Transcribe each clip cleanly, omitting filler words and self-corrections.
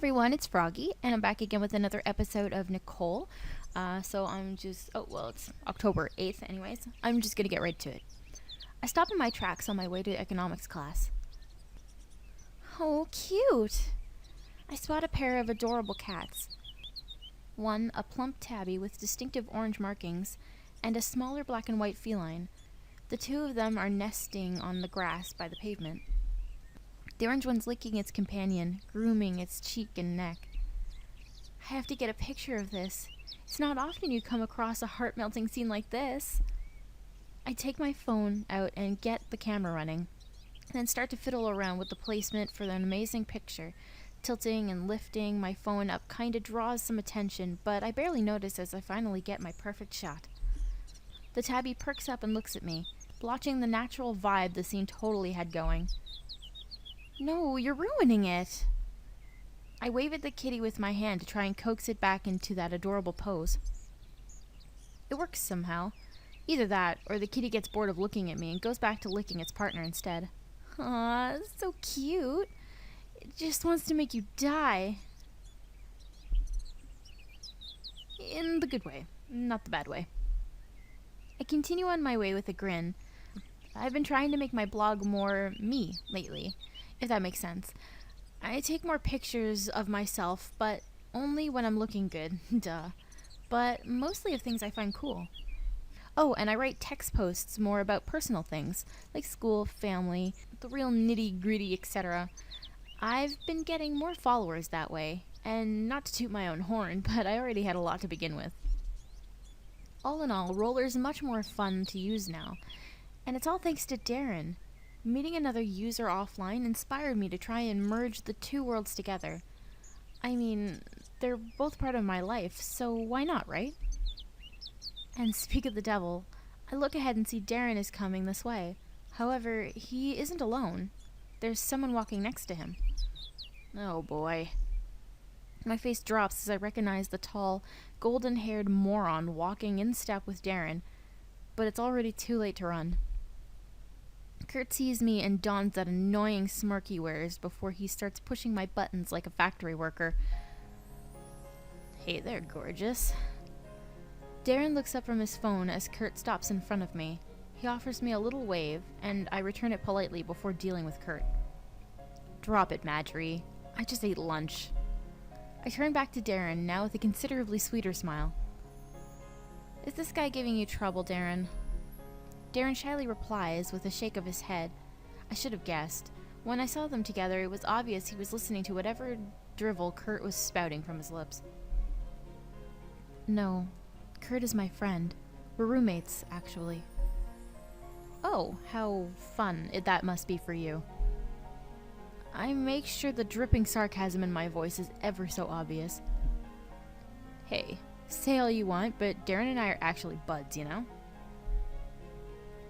everyone, it's Froggy, and I'm back again with another episode of Nicole. It's October 8th anyways. I'm just gonna get right to it. I stop in my tracks on my way to economics class. Oh, cute! I spot a pair of adorable cats. One, a plump tabby with distinctive orange markings, and a smaller black and white feline. The two of them are nesting on the grass by the pavement. The orange one's licking its companion, grooming its cheek and neck. I have to get a picture of this. It's not often you come across a heart-melting scene like this. I take my phone out and get the camera running, and then start to fiddle around with the placement for an amazing picture. Tilting and lifting my phone up kinda draws some attention, but I barely notice as I finally get my perfect shot. The tabby perks up and looks at me, blotching the natural vibe the scene totally had going. No, you're ruining it. I wave at the kitty with my hand to try and coax it back into that adorable pose. It works somehow. Either that, or the kitty gets bored of looking at me and goes back to licking its partner instead. Aw, so cute. It just wants to make you die. In the good way, not the bad way. I continue on my way with a grin. I've been trying to make my blog more me lately, if that makes sense. I take more pictures of myself, but only when I'm looking good, duh. But mostly of things I find cool. Oh, and I write text posts more about personal things, like school, family, the real nitty-gritty, etc. I've been getting more followers that way, and not to toot my own horn, but I already had a lot to begin with. All in all, Roller's much more fun to use now, and it's all thanks to Darren. Meeting another user offline inspired me to try and merge the two worlds together. I mean, they're both part of my life, so why not, right? And speak of the devil, I look ahead and see Darren is coming this way. However, he isn't alone. There's someone walking next to him. Oh boy. My face drops as I recognize the tall, golden-haired moron walking in step with Darren, but it's already too late to run. Kurt sees me and dons that annoying smirk he wears before he starts pushing my buttons like a factory worker. Hey there, gorgeous. Darren looks up from his phone as Kurt stops in front of me. He offers me a little wave, and I return it politely before dealing with Kurt. Drop it, Marjorie. I just ate lunch. I turn back to Darren, now with a considerably sweeter smile. Is this guy giving you trouble, Darren? Darren shyly replies with a shake of his head. I should have guessed. When I saw them together, it was obvious he was listening to whatever drivel Kurt was spouting from his lips. No, Kurt is my friend. We're roommates, actually. Oh, how fun that must be for you. I make sure the dripping sarcasm in my voice is ever so obvious. Hey, say all you want, but Darren and I are actually buds, you know?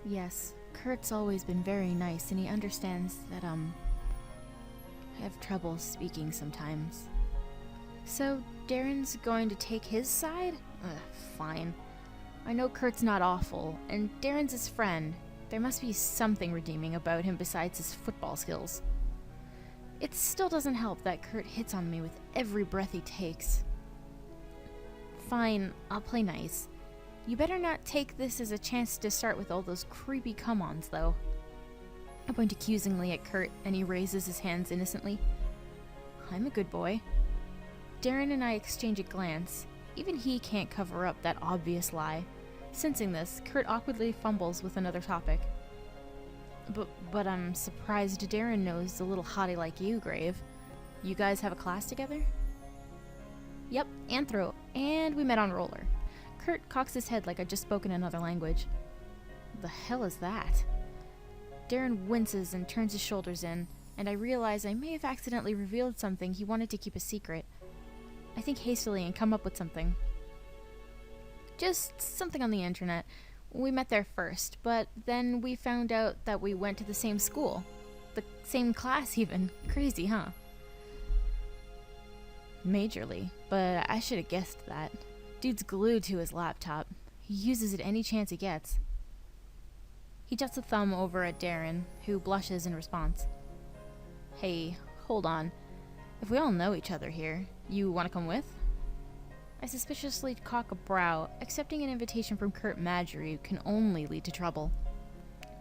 Yes, Kurt's always been very nice, and he understands that, I have trouble speaking sometimes. So, Darren's going to take his side? Fine. I know Kurt's not awful, and Darren's his friend. There must be something redeeming about him besides his football skills. It still doesn't help that Kurt hits on me with every breath he takes. Fine, I'll play nice. You better not take this as a chance to start with all those creepy come-ons, though. I point accusingly at Kurt, and he raises his hands innocently. I'm a good boy. Darren and I exchange a glance. Even he can't cover up that obvious lie. Sensing this, Kurt awkwardly fumbles with another topic. But I'm surprised Darren knows a little hottie like you, Grave. You guys have a class together? Yep, Anthro, and we met on Roller. Kurt cocks his head like I'd just spoken another language. The hell is that? Darren winces and turns his shoulders in, and I realize I may have accidentally revealed something he wanted to keep a secret. I think hastily and come up with something. Just something on the internet. We met there first, but then we found out that we went to the same school. The same class even. Crazy, huh? Majorly, but I should have guessed that. Dude's glued to his laptop. He uses it any chance he gets. He juts a thumb over at Darren, who blushes in response. Hey, hold on. If we all know each other here, you want to come with? I suspiciously cock a brow. Accepting an invitation from Kurt Madgery can only lead to trouble.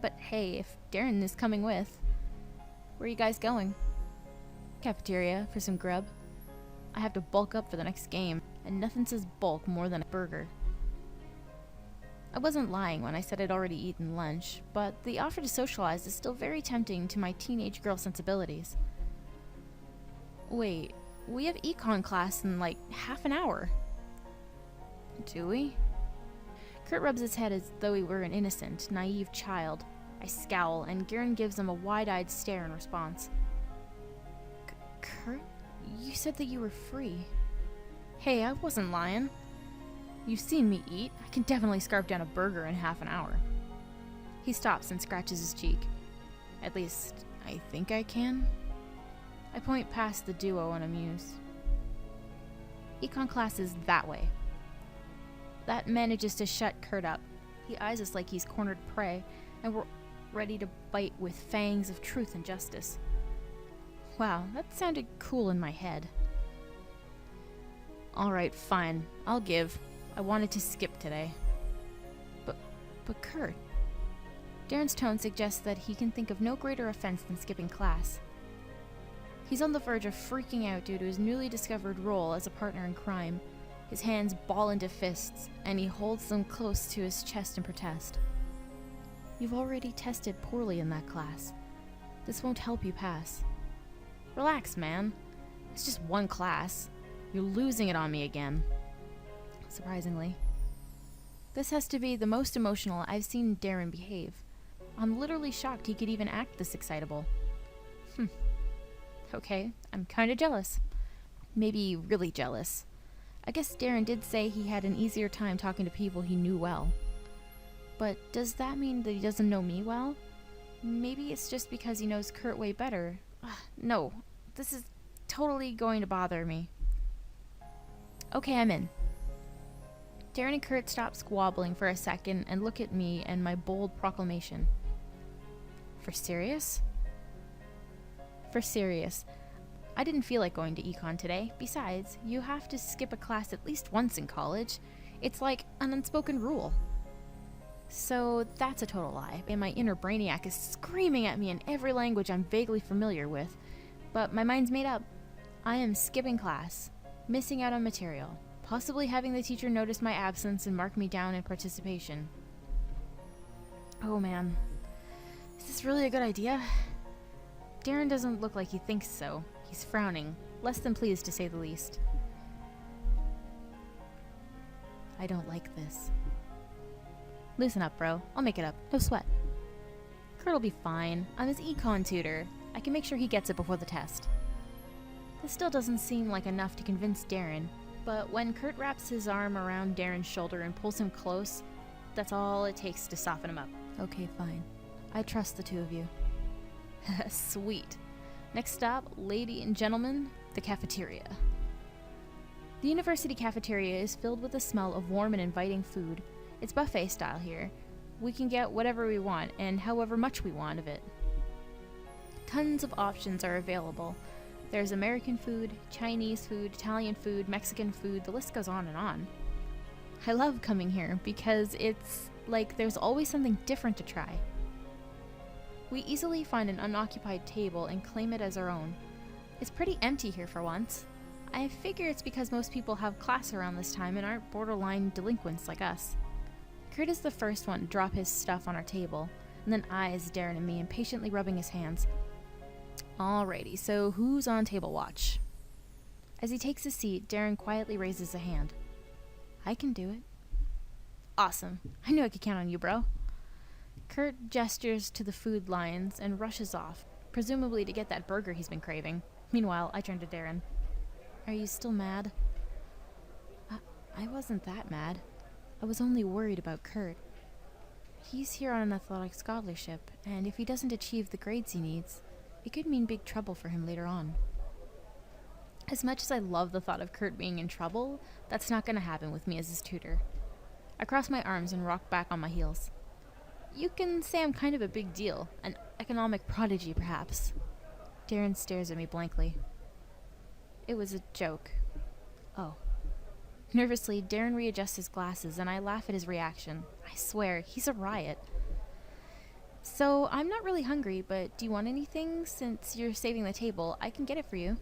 But hey, if Darren is coming with, where are you guys going? Cafeteria for some grub. I have to bulk up for the next game, and nothing says bulk more than a burger. I wasn't lying when I said I'd already eaten lunch, but the offer to socialize is still very tempting to my teenage girl sensibilities. Wait, we have econ class in like half an hour. Do we? Kurt rubs his head as though he were an innocent, naive child. I scowl, and Garen gives him a wide-eyed stare in response. Kurt? You said that you were free. Hey, I wasn't lying. You've seen me eat. I can definitely scarf down a burger in half an hour. He stops and scratches his cheek. At least, I think I can. I point past the duo unamused. Econ class is that way. That manages to shut Kurt up. He eyes us like he's cornered prey, and we're ready to bite with fangs of truth and justice. Wow, that sounded cool in my head. Alright, fine. I'll give. I wanted to skip today. But Kurt... Darren's tone suggests that he can think of no greater offense than skipping class. He's on the verge of freaking out due to his newly discovered role as a partner in crime. His hands ball into fists, and he holds them close to his chest in protest. You've already tested poorly in that class. This won't help you pass. Relax, man. It's just one class. You're losing it on me again. Surprisingly. This has to be the most emotional I've seen Darren behave. I'm literally shocked he could even act this excitable. Okay, I'm kinda jealous. Maybe really jealous. I guess Darren did say he had an easier time talking to people he knew well. But does that mean that he doesn't know me well? Maybe it's just because he knows Kurt way better. No, this is totally going to bother me. Okay, I'm in. Darren and Kurt stop squabbling for a second and look at me and my bold proclamation. For serious? For serious. I didn't feel like going to econ today. Besides, you have to skip a class at least once in college. It's like an unspoken rule. So that's a total lie, and my inner brainiac is screaming at me in every language I'm vaguely familiar with. But my mind's made up. I am skipping class, missing out on material, possibly having the teacher notice my absence and mark me down in participation. Oh man, is this really a good idea? Darren doesn't look like he thinks so. He's frowning, less than pleased to say the least. I don't like this. Loosen up, bro. I'll make it up. No sweat. Kurt'll be fine. I'm his econ tutor. I can make sure he gets it before the test. This still doesn't seem like enough to convince Darren, but when Kurt wraps his arm around Darren's shoulder and pulls him close, that's all it takes to soften him up. Okay, fine. I trust the two of you. Sweet. Next stop, lady and gentlemen, the cafeteria. The university cafeteria is filled with the smell of warm and inviting food. It's buffet style here. We can get whatever we want and however much we want of it. Tons of options are available. There's American food, Chinese food, Italian food, Mexican food, the list goes on and on. I love coming here because it's like there's always something different to try. We easily find an unoccupied table and claim it as our own. It's pretty empty here for once. I figure it's because most people have class around this time and aren't borderline delinquents like us. Kurt is the first one to drop his stuff on our table, and then eyes Darren and me impatiently rubbing his hands. Alrighty, so who's on table watch? As he takes a seat, Darren quietly raises a hand. I can do it. Awesome. I knew I could count on you, bro. Kurt gestures to the food lines and rushes off, presumably to get that burger he's been craving. Meanwhile, I turn to Darren. Are you still mad? I wasn't that mad. I was only worried about Kurt. He's here on an athletic scholarship, and if he doesn't achieve the grades he needs, it could mean big trouble for him later on. As much as I love the thought of Kurt being in trouble, that's not going to happen with me as his tutor. I cross my arms and rock back on my heels. You can say I'm kind of a big deal, an economic prodigy perhaps. Darren stares at me blankly. It was a joke. Oh. Nervously, Darren readjusts his glasses, and I laugh at his reaction. I swear, he's a riot. So, I'm not really hungry, but do you want anything? Since you're saving the table, I can get it for you.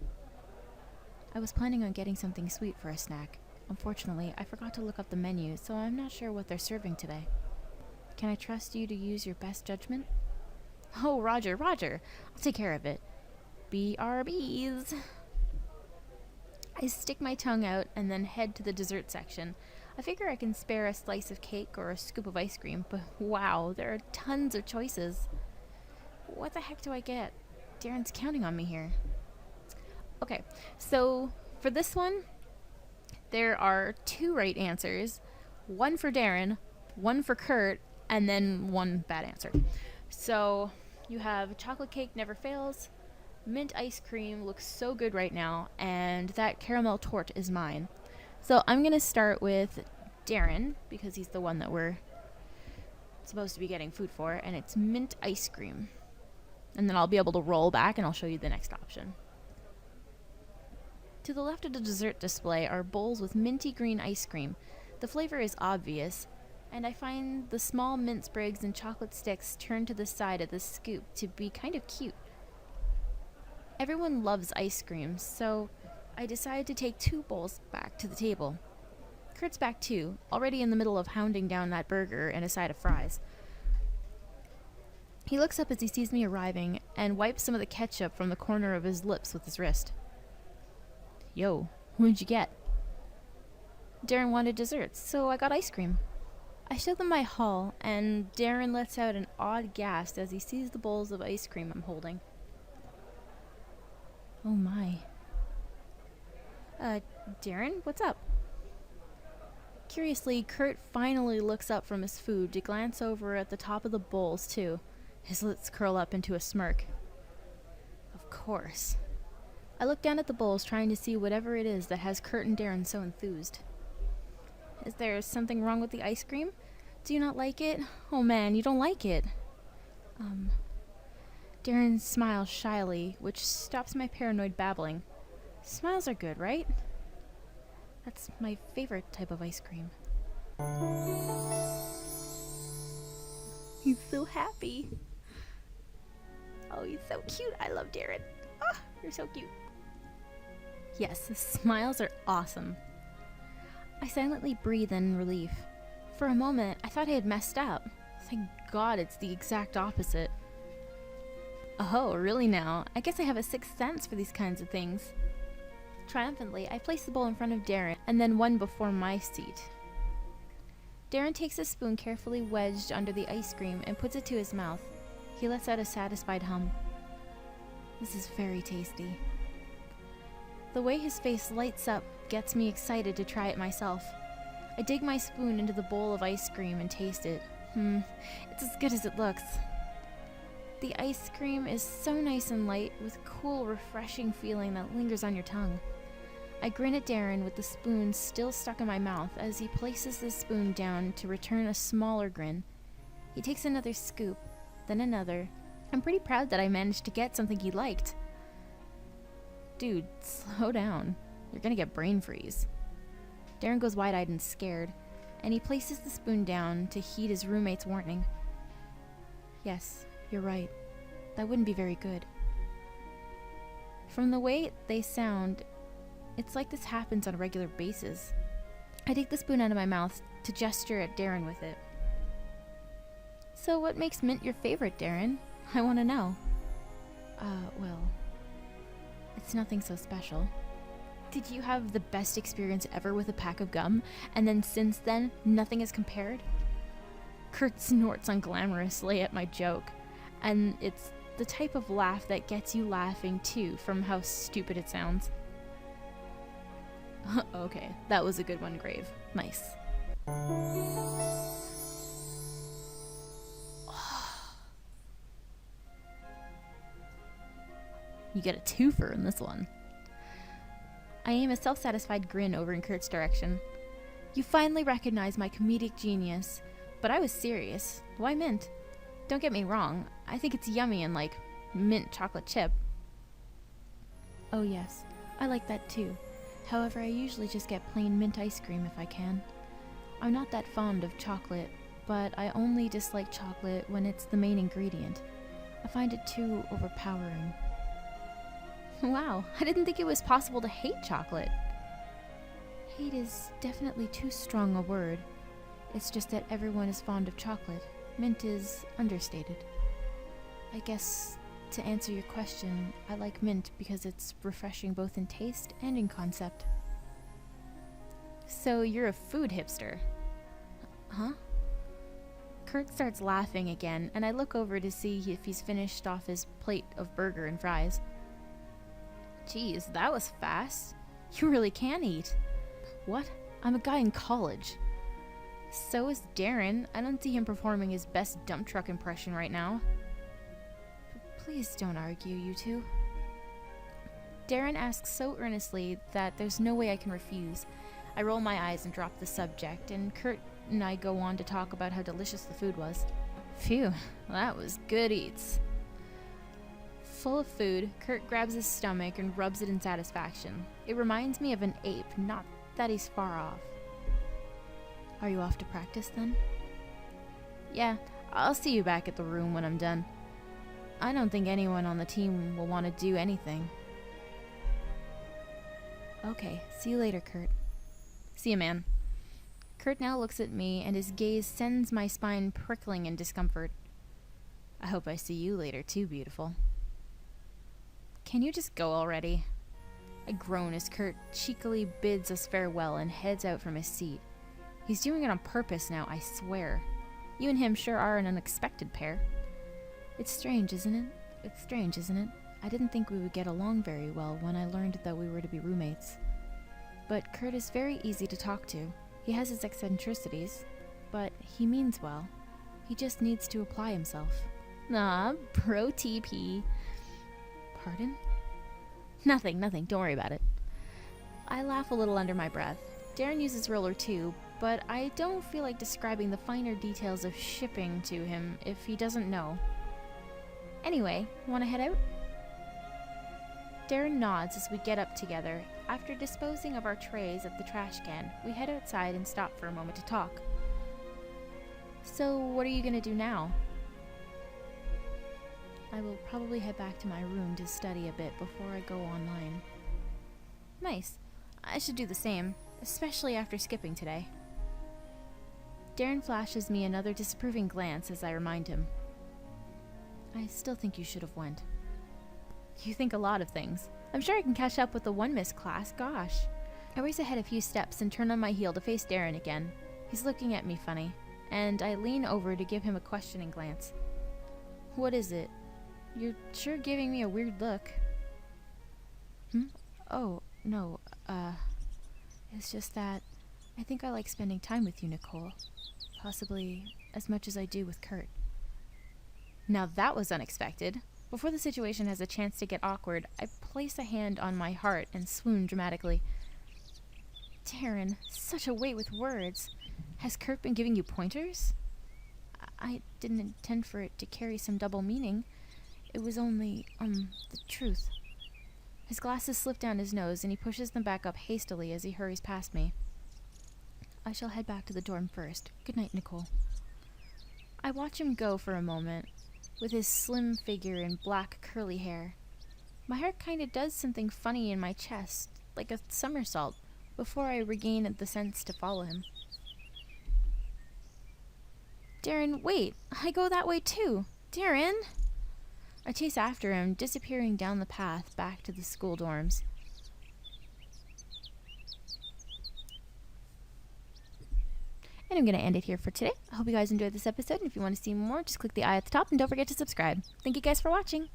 I was planning on getting something sweet for a snack. Unfortunately, I forgot to look up the menu, so I'm not sure what they're serving today. Can I trust you to use your best judgment? Oh, Roger. I'll take care of it. BRBs. I stick my tongue out and then head to the dessert section. I figure I can spare a slice of cake or a scoop of ice cream, but wow, there are tons of choices. What the heck do I get? Darren's counting on me here. Okay, so for this one, there are 2 right answers. One for Darren, one for Kurt, and then one bad answer. So you have chocolate cake never fails, mint ice cream looks so good right now, and that caramel torte is mine. So I'm going to start with Darren, because he's the one that we're supposed to be getting food for, and it's mint ice cream. And then I'll be able to roll back and I'll show you the next option. To the left of the dessert display are bowls with minty green ice cream. The flavor is obvious, and I find the small mint sprigs and chocolate sticks turned to the side of the scoop to be kind of cute. Everyone loves ice cream, so I decide to take 2 bowls back to the table. Kurt's back too, already in the middle of hounding down that burger and a side of fries. He looks up as he sees me arriving and wipes some of the ketchup from the corner of his lips with his wrist. Yo, what'd you get? Darren wanted desserts, so I got ice cream. I show them my haul, and Darren lets out an odd gasp as he sees the bowls of ice cream I'm holding. Oh my. Darren, what's up? Curiously, Kurt finally looks up from his food to glance over at the top of the bowls, too. His lips curl up into a smirk. Of course. I look down at the bowls, trying to see whatever it is that has Kurt and Darren so enthused. Is there something wrong with the ice cream? Do you not like it? Oh man, you don't like it. Darren smiles shyly, which stops my paranoid babbling. Smiles are good, right? That's my favorite type of ice cream. He's so happy. Oh, he's so cute. I love Darren. Oh, you're so cute. Yes, smiles are awesome. I silently breathe in relief. For a moment, I thought I had messed up. Thank God it's the exact opposite. Oh, really now? I guess I have a sixth sense for these kinds of things. Triumphantly, I place the bowl in front of Darren, and then one before my seat. Darren takes a spoon carefully wedged under the ice cream and puts it to his mouth. He lets out a satisfied hum. This is very tasty. The way his face lights up gets me excited to try it myself. I dig my spoon into the bowl of ice cream and taste it. It's as good as it looks. The ice cream is so nice and light, with cool, refreshing feeling that lingers on your tongue. I grin at Darren with the spoon still stuck in my mouth as he places the spoon down to return a smaller grin. He takes another scoop, then another. I'm pretty proud that I managed to get something he liked. Dude, slow down. You're gonna get brain freeze. Darren goes wide-eyed and scared, and he places the spoon down to heed his roommate's warning. Yes, you're right. That wouldn't be very good. From the way they sound, it's like this happens on a regular basis. I take the spoon out of my mouth to gesture at Darren with it. So what makes mint your favorite, Darren? I want to know. Well, it's nothing so special. Did you have the best experience ever with a pack of gum, and then since then, nothing has compared? Kurt snorts unglamorously at my joke, and it's the type of laugh that gets you laughing too, from how stupid it sounds. Okay, that was a good one, Grave. Nice. You get a twofer in this one. I aim a self-satisfied grin over in Kurt's direction. You finally recognize my comedic genius, but I was serious. Why mint? Don't get me wrong, I think it's yummy and like mint chocolate chip. Oh yes, I like that too. However, I usually just get plain mint ice cream if I can. I'm not that fond of chocolate, but I only dislike chocolate when it's the main ingredient. I find it too overpowering. Wow, I didn't think it was possible to hate chocolate. Hate is definitely too strong a word. It's just that everyone is fond of chocolate. Mint is understated. I guess, to answer your question, I like mint because it's refreshing both in taste and in concept. So you're a food hipster? Huh? Kurt starts laughing again, and I look over to see if he's finished off his plate of burger and fries. Geez, that was fast. You really can eat. What? I'm a guy in college. So is Darren. I don't see him performing his best dump truck impression right now. But please don't argue, you two. Darren asks so earnestly that there's no way I can refuse. I roll my eyes and drop the subject, and Kurt and I go on to talk about how delicious the food was. Phew, that was good eats. Full of food, Kurt grabs his stomach and rubs it in satisfaction. It reminds me of an ape, not that he's far off. Are you off to practice then? Yeah, I'll see you back at the room when I'm done. I don't think anyone on the team will want to do anything. Okay, see you later, Kurt. See you, man. Kurt now looks at me, and his gaze sends my spine prickling in discomfort. I hope I see you later too, beautiful. Can you just go already? I groan as Kurt cheekily bids us farewell and heads out from his seat. He's doing it on purpose now, I swear. You and him sure are an unexpected pair. It's strange, isn't it? It's strange, isn't it? I didn't think we would get along very well when I learned that we were to be roommates. But Kurt is very easy to talk to. He has his eccentricities, but he means well. He just needs to apply himself. Nah, bro TP. Pardon? Nothing, don't worry about it. I laugh a little under my breath. Darren uses roller too, but I don't feel like describing the finer details of shipping to him if he doesn't know. Anyway, wanna head out? Darren nods as we get up together. After disposing of our trays at the trash can, we head outside and stop for a moment to talk. So, what are you gonna do now? I will probably head back to my room to study a bit before I go online. Nice. I should do the same, especially after skipping today. Darren flashes me another disapproving glance as I remind him. I still think you should have went. You think a lot of things. I'm sure I can catch up with the 1 Miss class, gosh. I race ahead a few steps and turn on my heel to face Darren again. He's looking at me funny, and I lean over to give him a questioning glance. What is it? You're sure giving me a weird look. Oh, no, it's just that I think I like spending time with you, Nicole. Possibly as much as I do with Kurt. Now that was unexpected. Before the situation has a chance to get awkward, I place a hand on my heart and swoon dramatically. Darren, such a weight with words. Has Kurt been giving you pointers? I didn't intend for it to carry some double meaning. It was only, the truth. His glasses slip down his nose, and he pushes them back up hastily as he hurries past me. I shall head back to the dorm first. Good night, Nicole. I watch him go for a moment, with his slim figure and black curly hair. My heart kinda does something funny in my chest, like a somersault, before I regain the sense to follow him. Darren, wait! I go that way too! Darren! I chase after him, disappearing down the path back to the school dorms. And I'm going to end it here for today. I hope you guys enjoyed this episode, and if you want to see more, just click the eye at the top, and don't forget to subscribe. Thank you guys for watching!